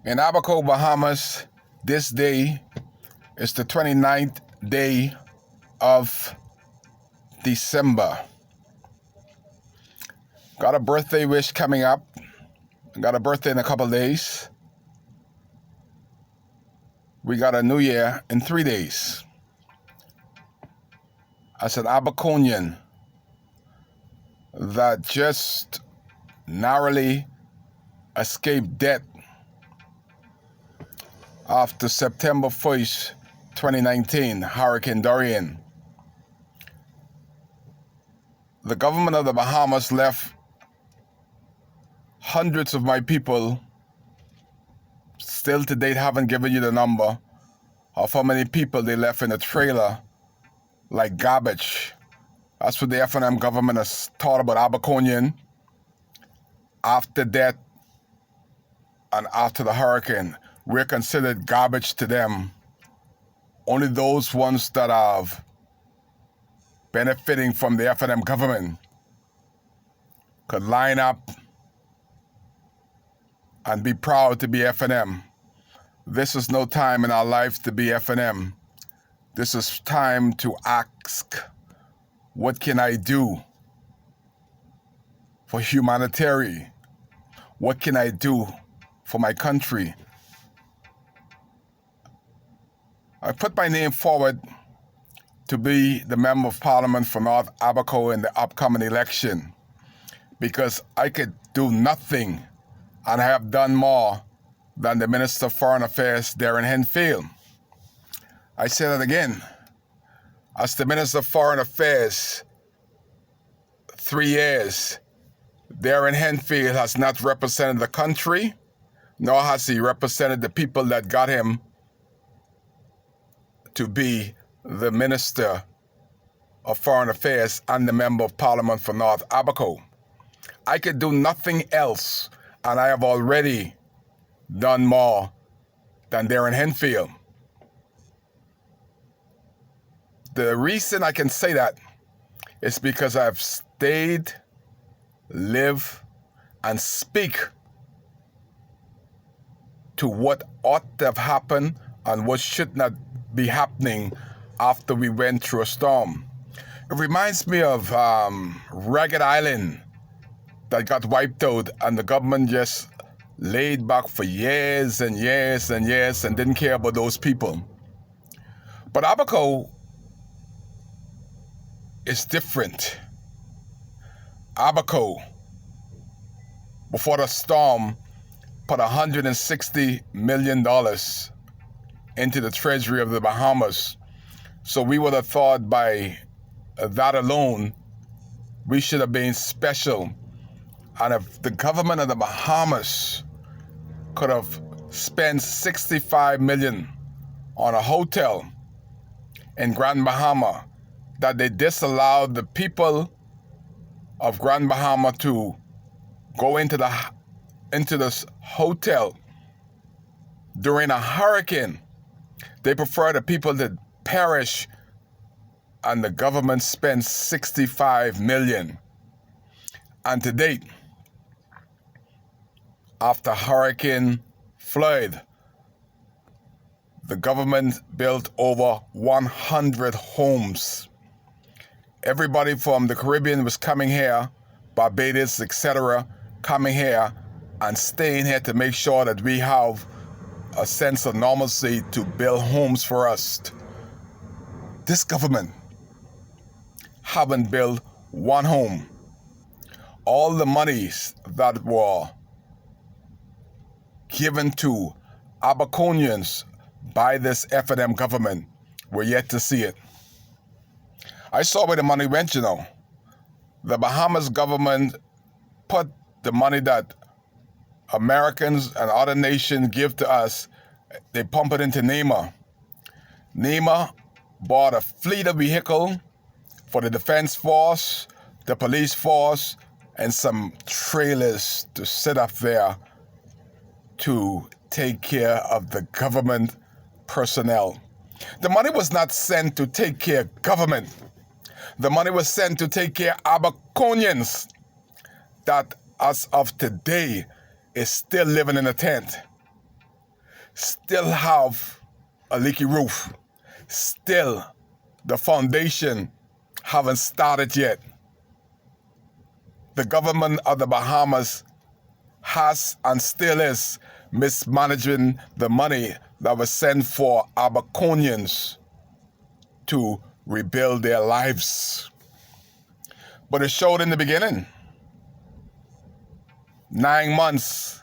In Abaco, Bahamas, this day is the 29th day of December. Got a birthday wish coming up. Got a birthday in a couple days. We got a new year in 3 days. As an Abaconian that just narrowly escaped death after September 1st, 2019, Hurricane Dorian. The government of the Bahamas left hundreds of my people, still to date haven't given you the number of how many people they left in a trailer like garbage. That's what the FNM government has taught about Abaconian after death and after the hurricane. We're considered garbage to them. Only those ones that are benefiting from the FNM government could line up and be proud to be FNM. This is no time in our life to be FNM. This is time to ask, what can I do for humanitarian? What can I do for my country? I put my name forward to be the Member of Parliament for North Abaco in the upcoming election because I could do nothing and I have done more than the Minister of Foreign Affairs, Darren Henfield. I say that again. As the Minister of Foreign Affairs, 3 years, Darren Henfield has not represented the country, nor has he represented the people that got him to be the Minister of Foreign Affairs and the Member of Parliament for North Abaco. I could do nothing else, and I have already done more than Darren Henfield. The reason I can say that is because I've stayed, live, and speak to what ought to have happened and what should not be happening after we went through a storm. It reminds me of Ragged Island that got wiped out and the government just laid back for years and years and years and didn't care about those people. But Abaco is different. Abaco, before the storm, put $160 million into the treasury of the Bahamas. So we would have thought by that alone, we should have been special. And if the government of the Bahamas could have spent $65 million on a hotel in Grand Bahama, that they disallowed the people of Grand Bahama to go into this hotel during a hurricane. They prefer the people to perish, and the government spent $65 million. And to date, after Hurricane Floyd, the government built over 100 homes. Everybody from the Caribbean was coming here, Barbados, etc., coming here and staying here to make sure that we have a sense of normalcy to build homes for us. This government haven't built one home. All the monies that were given to Abaconians by this FNM government, we're yet to see it. I saw where the money went, The Bahamas government put the money that Americans and other nations give to us, they pump it into NEMA. NEMA bought a fleet of vehicles for the Defense Force, the police force, and some trailers to sit up there to take care of the government personnel. The money was not sent to take care of government. The money was sent to take care of Abaconians that, as of today, is still living in a tent. still have a leaky roof. Still, the foundation haven't started yet. The government of the Bahamas has and still is mismanaging the money that was sent for Abaconians to rebuild their lives. But it showed in the beginning. 9 months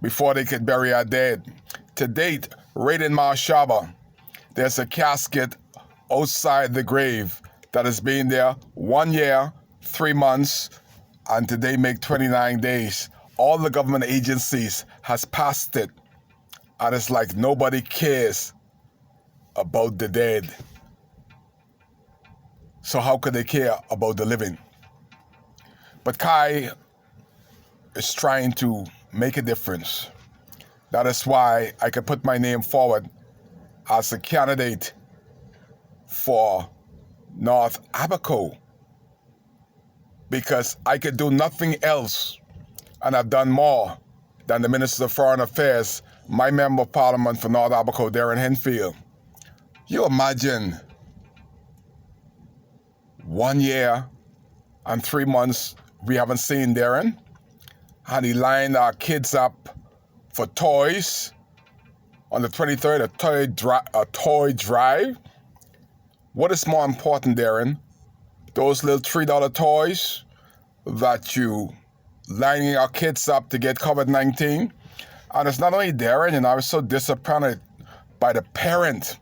before they could bury our dead. To date, right in Mar Shaba, there's a casket outside the grave that has been there 1 year, 3 months, and today make 29 days. All the government agencies has passed it, and it's like nobody cares about the dead. So how could they care about the living? But Kai is trying to make a difference. That is why I could put my name forward as a candidate for North Abaco, because I could do nothing else, and I've done more than the Minister of Foreign Affairs, my Member of Parliament for North Abaco, Darren Henfield. You imagine 1 year and 3 months we haven't seen Darren, and he lined our kids up for toys on the 23rd, a toy drive. What is more important, Darren? Those little $3 toys that you lining our kids up to get COVID-19? And it's not only Darren, and I was so disappointed by the parent.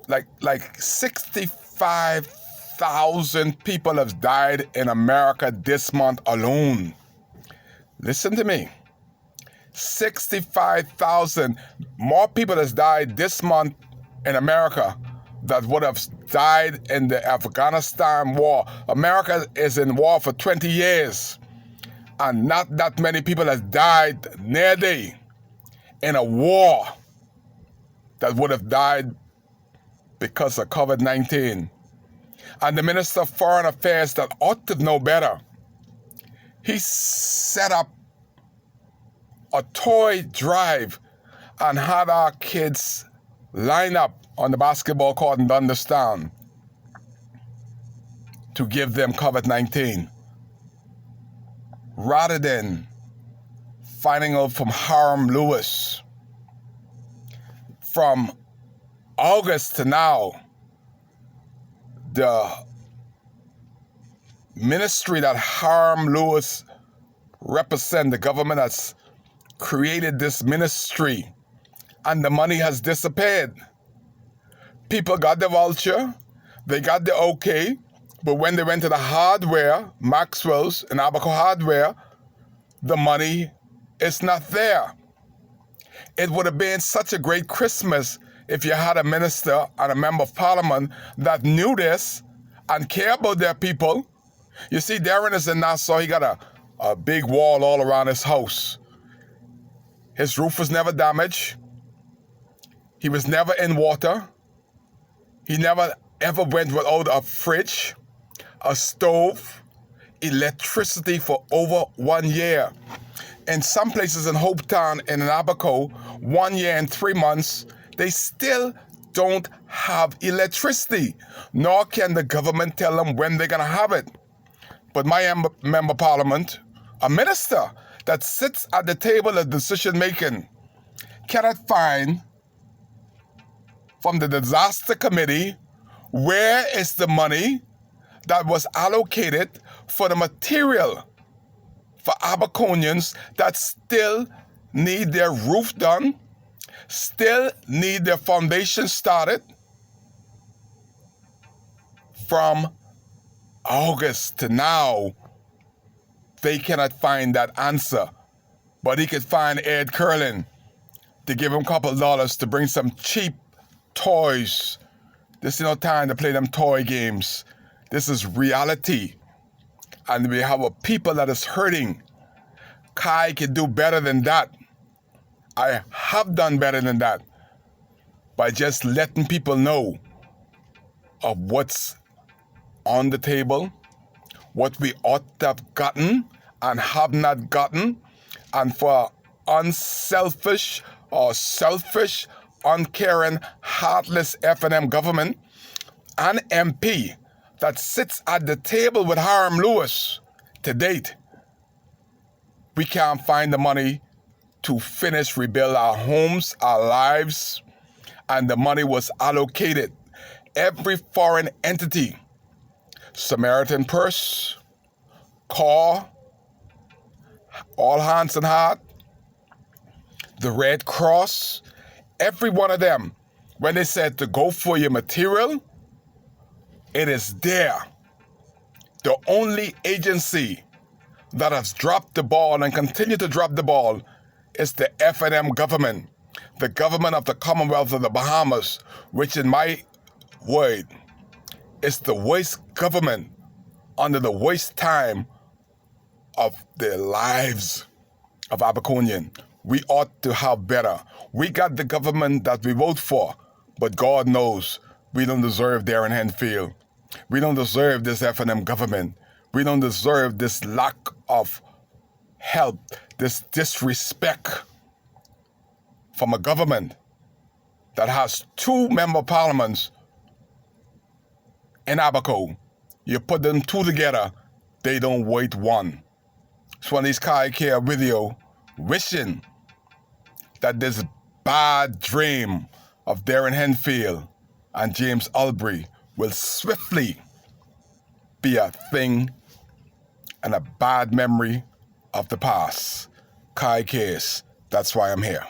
Like 65,000 people have died in America this month alone. Listen to me. 65,000 more people has died this month in America that would have died in the Afghanistan war. America is in war for 20 years, and not that many people has died nearly in a war that would have died because of COVID-19. And the Minister of Foreign Affairs that ought to know better, he set up a toy drive and had our kids line up on the basketball court in Dunderstown to give them COVID-19, rather than finding out from Hiram Lewis. From August to now, the ministry that Hiram Lewis represents, the government has created this ministry, and the money has disappeared. People got the voucher, they got the okay, but when they went to the hardware, Maxwell's and Abaco Hardware, the money is not there. It would have been such a great Christmas if you had a minister and a member of parliament that knew this and care about their people. You see, Darren is in Nassau. He got a big wall all around his house. His roof was never damaged. He was never in water. He never ever went without a fridge, a stove, electricity for over 1 year. In some places in Hopetown and in Abaco, 1 year and 3 months, they still don't have electricity, nor can the government tell them when they're going to have it. But my member of parliament, a minister that sits at the table of decision making, cannot find from the disaster committee where is the money that was allocated for the material for Abaconians that still need their roof done, still need their foundation started. From August to now, they cannot find that answer. But he could find Ed Curlin to give him a couple of dollars to bring some cheap toys. This is no time to play them toy games. This is reality. And we have a people that is hurting. Kai can do better than that. I have done better than that by just letting people know of what's on the table, what we ought to have gotten and have not gotten, and for unselfish or selfish, uncaring, heartless FNM government, an MP that sits at the table with Hiram Lewis to date, we can't find the money to finish rebuild our homes, our lives, and the money was allocated. Every foreign entity, Samaritan Purse, CAW, All Hands on Heart, the Red Cross, every one of them, when they said to go for your material, it is there. The only agency that has dropped the ball and continue to drop the ball is the FNM government, the government of the Commonwealth of the Bahamas, which in my word is the worst government under the worst time of the lives of Abaconian. We ought to have better. We got the government that we vote for, but God knows we don't deserve Darren Henfield. We don't deserve this FNM government. We don't deserve this lack of help, this disrespect from a government that has 2 member parliaments in Abaco. You put them 2 together, they don't wait 1. It's one of these Kai-Care video wishing that this bad dream of Darren Henfield and James Albury will swiftly be a thing and a bad memory of the past. Kai Case, that's why I'm here.